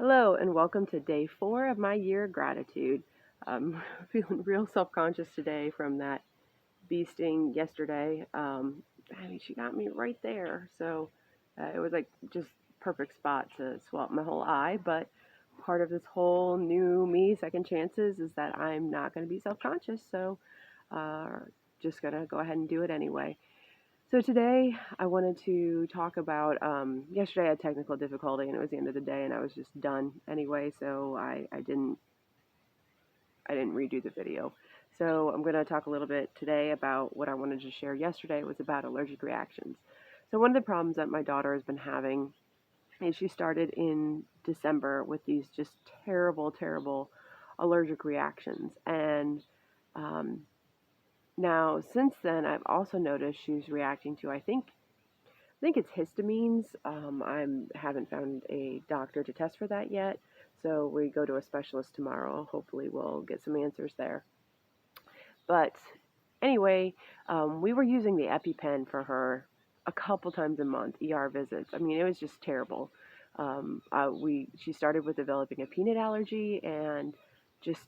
Hello and welcome to day 4 of my year of gratitude. I'm feeling real self-conscious today from that bee sting yesterday. She got me right there, so it was like just perfect spot to swell up my whole eye. But part of this whole new me, second chances, is that I'm not going to be self-conscious, so uh, just gonna go ahead and do it anyway. So today I wanted to talk about, yesterday I had technical difficulty and it was the end of the day and I was just done anyway, so I didn't redo the video. So I'm going to talk a little bit today about what I wanted to share yesterday was about allergic reactions. So one of the problems that my daughter has been having is she started in December with these just terrible, terrible allergic reactions. And um, now since then I've also noticed she's reacting to, I think it's histamines. I haven't found a doctor to test for that yet, so we go to a specialist tomorrow. Hopefully, we'll get some answers there. But anyway, we were using the Epipen for her a couple times a month, ER visits. I mean, it was just terrible. She started with developing a peanut allergy and just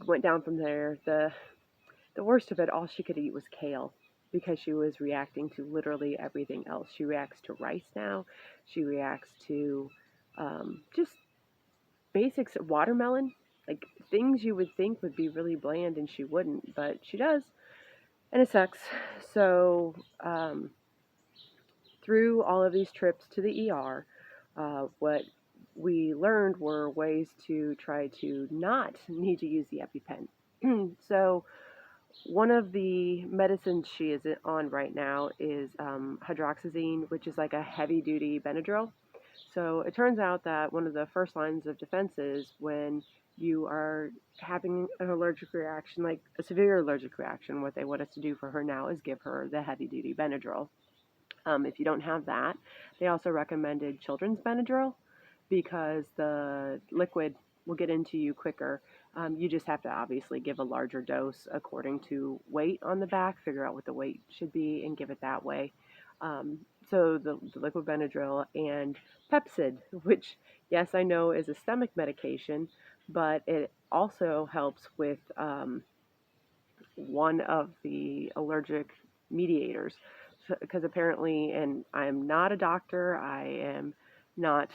went down from there. The worst of it, all she could eat was kale because she was reacting to literally everything else. She reacts to rice now. She reacts to just basics of watermelon, like things you would think would be really bland and she wouldn't, but she does, and it sucks. So through all of these trips to the ER, what we learned were ways to try to not need to use the EpiPen. So one of the medicines she is on right now is hydroxyzine, which is like a heavy-duty Benadryl. So it turns out that one of the first lines of defense is when you are having an allergic reaction, like a severe allergic reaction, what they want us to do for her now is give her the heavy-duty Benadryl. If you don't have that, they also recommended children's Benadryl because the liquid will get into you quicker. You just have to obviously give a larger dose according to weight on the back, figure out what the weight should be, and give it that way. So the liquid Benadryl and Pepsid, which, yes, I know is a stomach medication, but it also helps with one of the allergic mediators. Because apparently, and I'm not a doctor, I am not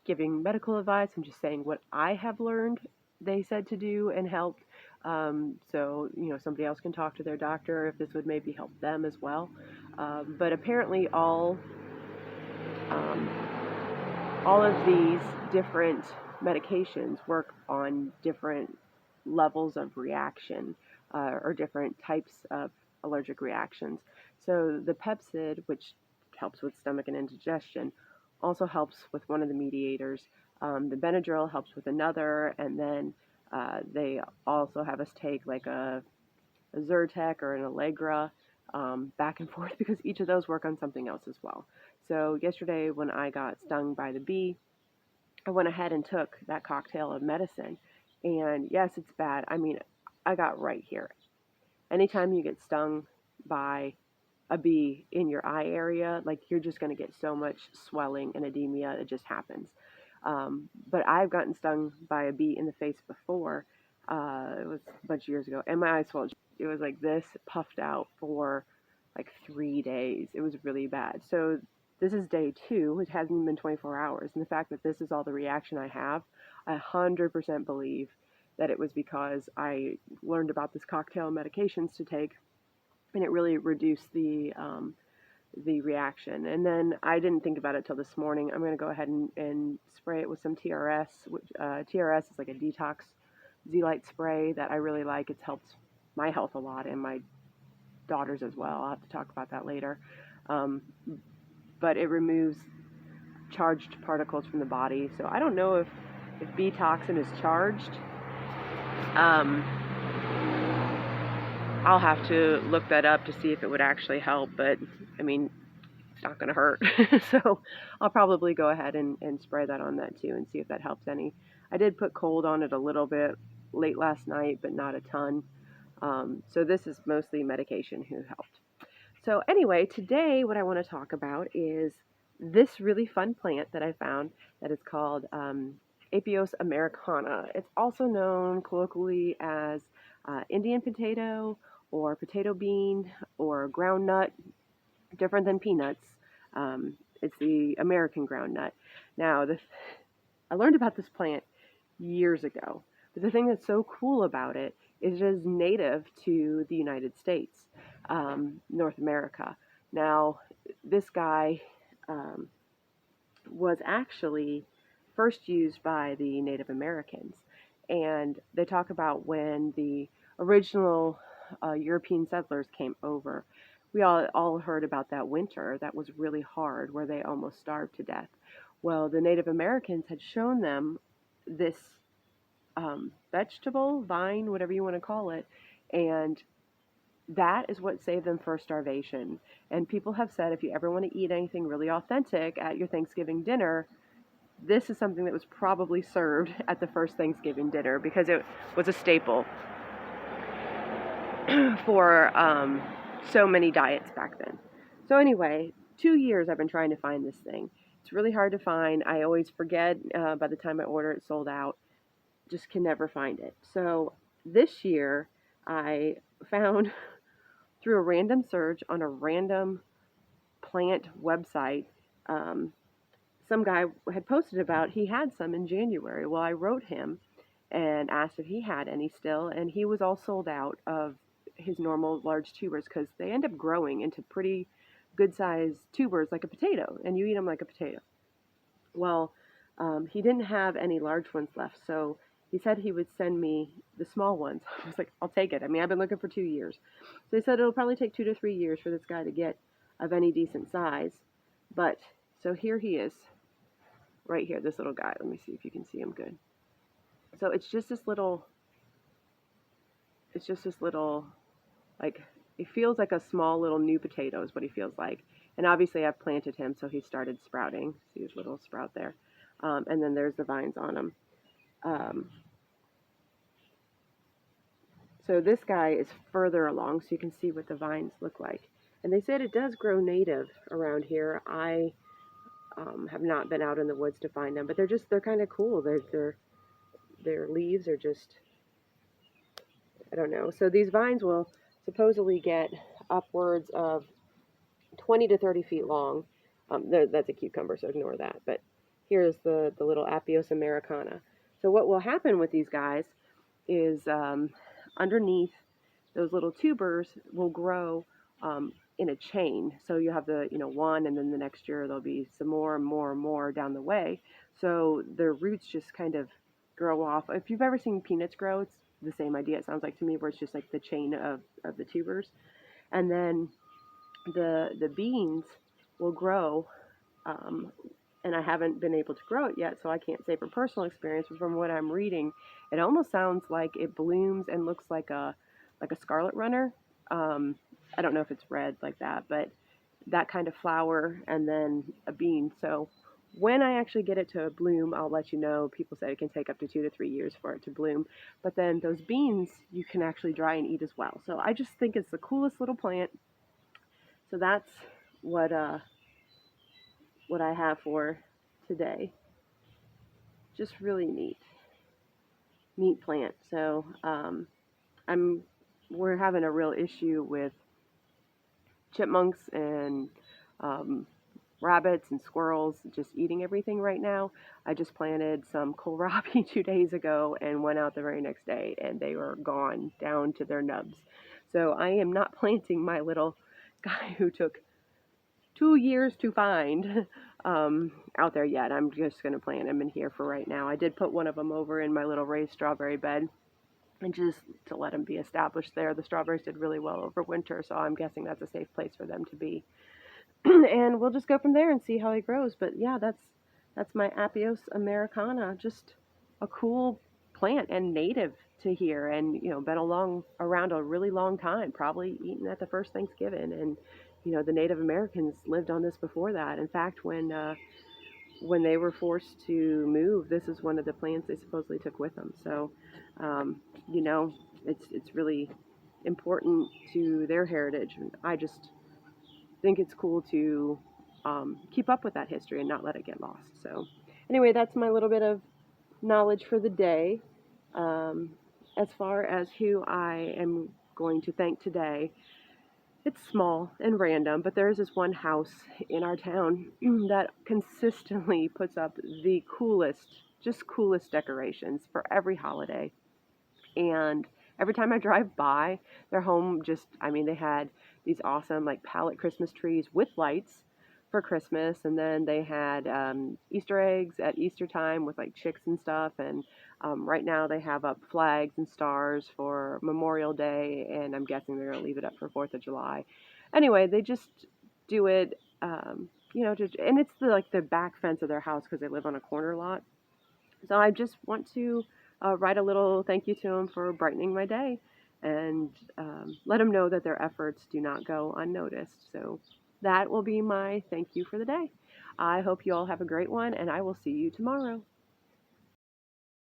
giving medical advice, I'm just saying what I have learned they said to do and helped. So, somebody else can talk to their doctor if this would maybe help them as well. But apparently, um, all of these different medications work on different levels of reaction or different types of allergic reactions. So the Pepsid, which helps with stomach and indigestion, also helps with one of the mediators. The Benadryl helps with another, and then they also have us take like a Zyrtec or an Allegra back and forth because each of those work on something else as well. So yesterday when I got stung by the bee, I went ahead and took that cocktail of medicine. And yes, it's bad. I mean, I got right here. Anytime you get stung by a bee in your eye area, like you're just going to get so much swelling and edema. It just happens. But I've gotten stung by a bee in the face before. It was a bunch of years ago, and my eyes swelled. It was like this, puffed out for like 3 days. It was really bad. So this is day 2. It hasn't even been 24 hours. And the fact that this is all the reaction I have, I 100% believe that it was because I learned about this cocktail of medications to take, and it really reduced the reaction. And then I didn't think about it till this morning. I'm going to go ahead and spray it with some TRS, which TRS is like a detox Z-Light spray that I really like. It's helped my health a lot and my daughter's as well. I'll have to talk about that later. But it removes charged particles from the body. So I don't know if bee toxin is charged. I'll have to look that up to see if it would actually help, but I mean, it's not going to hurt. So I'll probably go ahead and spray that on that too and see if that helps any. I did put cold on it a little bit late last night, but not a ton. So this is mostly medication who helped. So anyway, today what I want to talk about is this really fun plant that I found that is called Apios Americana. It's also known colloquially as Indian potato or potato bean or groundnut, different than peanuts. It's the American groundnut. Now, I learned about this plant years ago, but the thing that's so cool about it is it is native to the United States, North America. Now, this guy was actually first used by the Native Americans. And they talk about when the original European settlers came over. We all heard about that winter that was really hard where they almost starved to death. Well, the Native Americans had shown them this vegetable, vine, whatever you want to call it, and that is what saved them for starvation. And people have said if you ever want to eat anything really authentic at your Thanksgiving dinner, this is something that was probably served at the first Thanksgiving dinner because it was a staple for so many diets back then. So anyway, 2 years I've been trying to find this thing. It's really hard to find. I always forget by the time I order it, sold out. Just can never find it. So this year I found through a random search on a random plant website, some guy had posted about he had some in January. Well, I wrote him and asked if he had any still, and he was all sold out of his normal large tubers because they end up growing into pretty good sized tubers like a potato, and you eat them like a potato. Well, he didn't have any large ones left, so he said he would send me the small ones. I was like, I'll take it. I mean, I've been looking for 2 years. So he said it'll probably take 2 to 3 years for this guy to get of any decent size. But, so here he is, right here, this little guy. Let me see if you can see him good. So it's just this little, like, it feels like a small little new potato is what he feels like. And obviously I've planted him, so he started sprouting. See his little sprout there. And then there's the vines on him. So this guy is further along, so you can see what the vines look like. And they said it does grow native around here. I have not been out in the woods to find them, but they're kind of cool. Their leaves are just, I don't know. So these vines will supposedly get upwards of 20 to 30 feet long. That's a cucumber, so ignore that. But here's the little Apios Americana. So what will happen with these guys is underneath those little tubers will grow in a chain. So you have the one, and then the next year there'll be some more and more and more down the way. So their roots just kind of grow off. If you've ever seen peanuts grow, it's the same idea. It sounds like to me, where it's just like the chain of the tubers, and then the beans will grow. And I haven't been able to grow it yet, so I can't say from personal experience, but from what I'm reading, it almost sounds like it blooms and looks like a scarlet runner. I don't know if it's red like that, but that kind of flower, and then a bean. So when I actually get it to bloom, I'll let you know. People say it can take up to 2 to 3 years for it to bloom, but then those beans you can actually dry and eat as well. So I just think it's the coolest little plant. So that's what I have for today. Just really neat plant. So we're having a real issue with chipmunks and rabbits and squirrels just eating everything right now. I just planted some kohlrabi 2 days ago and went out the very next day, and they were gone down to their nubs. So I am not planting my little guy who took 2 years to find out there yet. I'm just going to plant him in here for right now. I did put one of them over in my little raised strawberry bed, and just to let them be established there. The strawberries did really well over winter, so I'm guessing that's a safe place for them to be. And we'll just go from there and see how he grows. But yeah, that's my Apios Americana. Just a cool plant and native to here, and been around a really long time, probably eaten at the first Thanksgiving. And the Native Americans lived on this before that. In fact, when they were forced to move, this is one of the plants they supposedly took with them. So it's really important to their heritage. And I just think it's cool to keep up with that history and not let it get lost. So anyway, that's my little bit of knowledge for the day. Um, as far as who I am going to thank today, it's small and random, but there is this one house in our town that consistently puts up the coolest decorations for every holiday. And every time I drive by their home, I mean, they had these awesome like pallet Christmas trees with lights for Christmas, and then they had Easter eggs at Easter time with like chicks and stuff. And right now they have up flags and stars for Memorial Day, and I'm guessing they're gonna leave it up for July 4th. Anyway, they just do it. And it's the back fence of their house because they live on a corner lot. So I just want to write a little thank you to them for brightening my day, and let them know that their efforts do not go unnoticed. So that will be my thank you for the day. I hope you all have a great one, and I will see you tomorrow.